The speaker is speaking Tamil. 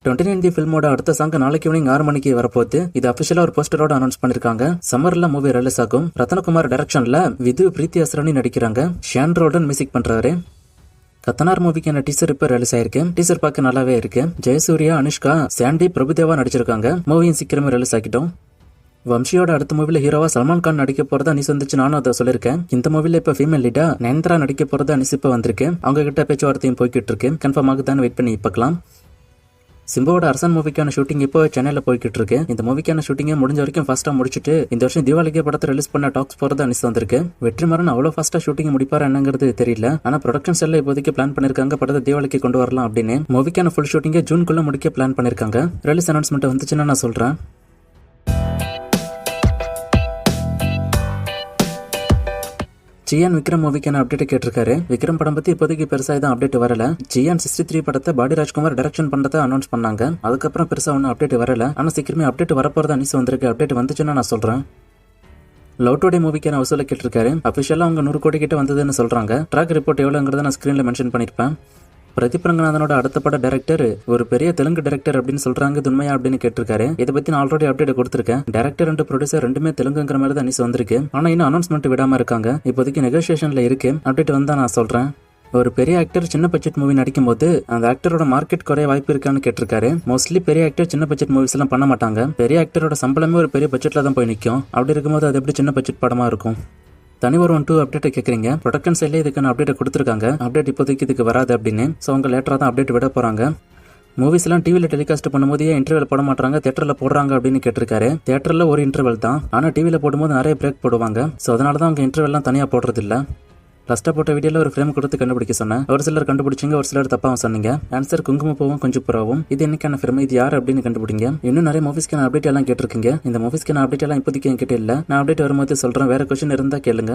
29 ஃபில்மோட அடுத்த சாங் நாளைக்கு ஈவினிங் 6 மணிக்கு வரப்போகுது. இது அபிஷியலா ஒரு போஸ்டரோட அனௌன்ஸ் பண்ணிருக்காங்க. சம்மர்ல மூவி ரிலீஸ் ஆகும். ரத்னகுமார் டைரக்ஷன்ல விது பிரீத்தி அஸ்ரானி நடிக்கிறாங்க. ஷான் ரோல்டன் மியூசிக் பண்றாரு. கத்தனார் மூவிக்கான டீசர் இப்ப ரிலீஸ் ஆயிருக்கு. டீசர் பார்க்க நல்லாவே இருக்கு. ஜெயசூர்யா, அனுஷ்கா, சாண்டி, பிரபுதேவா நடிச்சிருக்காங்க. மூவியும் சீக்கிரமே ரிலீஸ் ஆகிட்டோம். வம்சியோட அடுத்த மூவில ஹீரோவா சல்மான் கான் நடிக்க போறதா நியூஸ் வந்துச்சு. நானும் அதை சொல்லிருக்கேன். இந்த மூவில இப்ப ஃபீமேல் லீடா நயன்தாரா நடிக்க போறதா நியூஸ் இப்ப வந்திருக்கு. அவங்க கிட்ட பேச்சுவார்த்தையும் போய்கிட்டு இருக்கு. கன்ஃபார்ம் ஆகுதான்னு வெயிட் பண்ணி பார்க்கலாம். சிம்புவோட அரசன் மூவிக்கான ஷூட்டிங் இப்போ சென்னையில போய்கிட்டு இருக்கு. இந்த மூவிக்கான ஷூட்டிங்கை முடிஞ்ச வரைக்கும் ஃபாஸ்டா முடிச்சுட்டு இந்த வருஷம் தீபாவளிக்கு படத்தை ரிலீஸ் பண்ண டாக்ஸ் போறதா நியூஸ் வந்திருக்கு. வெற்றிமாறன் அவ்வளவு ஃபாஸ்டா ஷூட்டிங் முடிப்பாரு என்னங்கிறது தெரியல. ஆனா ப்ரொடக்ஷன் செல்ல இப்போதைக்கு பிளான் பண்ணிருக்காங்க படத்தை தீபாவளிக்கு கொண்டு வரலாம் அப்படின்னு. மூவிக்கான ஃபுல் ஷூட்டிங்கை ஜூன்குள்ள முடிக்க பிளான் பண்ணிருக்காங்க. ரிலீஸ் அனௌன்ஸ்மெண்ட் வந்துச்சுன்னா நான் சொல்றேன். ஜியான் விக்ரம் மூவிக்கான அப்டேட் கேட்டிருக்காரு. விக்ரம் படம் பத்தி இப்போதைக்கு பெருசா எதுவும் அப்டேட் வரல. ஜியான் 63 படத்தை பாடி ராஜ்குமார் டைரக்ஷன் பண்றதை அனௌன்ஸ் பண்ணாங்க. அதுக்கப்புறம் பெருசா ஒன்னும் அப்டேட் வரல. ஆனா சீக்கிரமே அப்டேட் வரப்போறதா நியூஸ் வந்திருக்கு. அப்டேட் வந்துச்சுன்னா நான் சொல்றேன். லவ் டுடே மூவிக்கான வசூலை கேட்டிருக்காரு. அபிஷியலா அவங்க 100 கோடி கிட்ட வந்ததுன்னு சொல்றாங்க. ட்ராக் ரிப்போர்ட் எவ்வளவுங்கிறத நான் ஸ்கிரீன்ல மென்ஷன் பண்ணிருப்பேன். பிரதீப் ரங்கநாதனோட அடுத்த பட டைரக்டர் ஒரு பெரிய தெலுங்கு டைரக்டர் அப்படின்னு சொல்றாங்க. இது உண்மையா அப்படின்னு கேட்டிருக்காரு. இதை பத்தி நான் ஆல்ரெடி அப்டேட் கொடுத்திருக்கேன். டைரக்டர் அண்ட் ப்ரொடியூசர் ரெண்டுமே தெலுங்குங்கிற மாதிரி தான் நியூஸ் வந்திருக்கு. ஆனா இன்னும் அனௌன்ஸ்மெண்ட் விடாம இருக்காங்க. இப்போதைக்கு நெகோசியேஷன்ல இருக்கு. அப்டேட் வந்தா நான் சொல்றேன். ஒரு பெரிய ஆக்டர் சின்ன பட்ஜெட் மூவி நடிக்கும் போது அந்த ஆக்டரோட மார்க்கெட் குறைய வாய்ப்பு இருக்கான்னு கேட்டிருக்காரு. மோஸ்ட்லி பெரிய ஆக்டர் சின்ன பட்ஜெட் மூவிஸ் எல்லாம் பண்ண மாட்டாங்க. பெரிய ஆக்டரோட சம்பளமே ஒரு பெரிய பட்ஜெட்ல தான் போய் நிற்கும். அப்படி இருக்கும்போது அது எப்படி சின்ன பட்ஜெட் படமா இருக்கும்? தனி ஒரு 1-2 அப்டேட் கேட்குறீங்க. ப்ரொடக்ஷன் சைட்ல இதுக்கான அப்டேட் கொடுத்துருக்காங்க. அப்டேட் இப்போதைக்கு இதுக்கு வராது அப்படின்னு. ஸோ அவங்க லேட்டரா தான் அப்டேட் விட போறாங்க. மூவிஸ் எல்லாம் டிவியில் டெலிகாஸ்ட் பண்ணும்போது ஏன் இன்டர்வல் போட மாட்டாங்க, தியேட்டர்ல போடுறாங்க அப்படின்னு கேட்டிருக்காரு. தியேட்டர்ல ஒரு இன்டர்வல் தான், ஆனா டிவியில் போடும்போது நிறைய பிரேக் போடுவாங்க. ஸோ அதனால தான் அவங்க இன்டர்வெல்லாம் தனியா போடுறது இல்லை. லாஸ்ட்டாக போட்ட வீடியோவில் ஒரு ஃப்ரேம் கொடுத்து கண்டுபிடிக்க சொன்னேன். ஒரு சிலர் கண்டுபிடிச்சிங்க, ஒரு சிலர் தப்பாகவும் சொன்னீங்க. ஆன்சர் குங்குமப்பூவும் கொஞ்சம் புறாவும். இது என்னைக்கான ஃப்ரேம், இது யார் அப்படின்னு கண்டுபிடிங்க. இன்னும் நிறைய மூவிஸ்க்கான அப்டேட் எல்லாம் கேட்டிருக்கீங்க. இந்த மூவிஸ்க்கான அப்டேட் எல்லாம் இப்போதைக்கு என்கிட்ட இல்லை. நான் அப்டேட் வரும்போது சொல்றேன். வேற கொஸ்டின் இருந்தா கேளுங்க.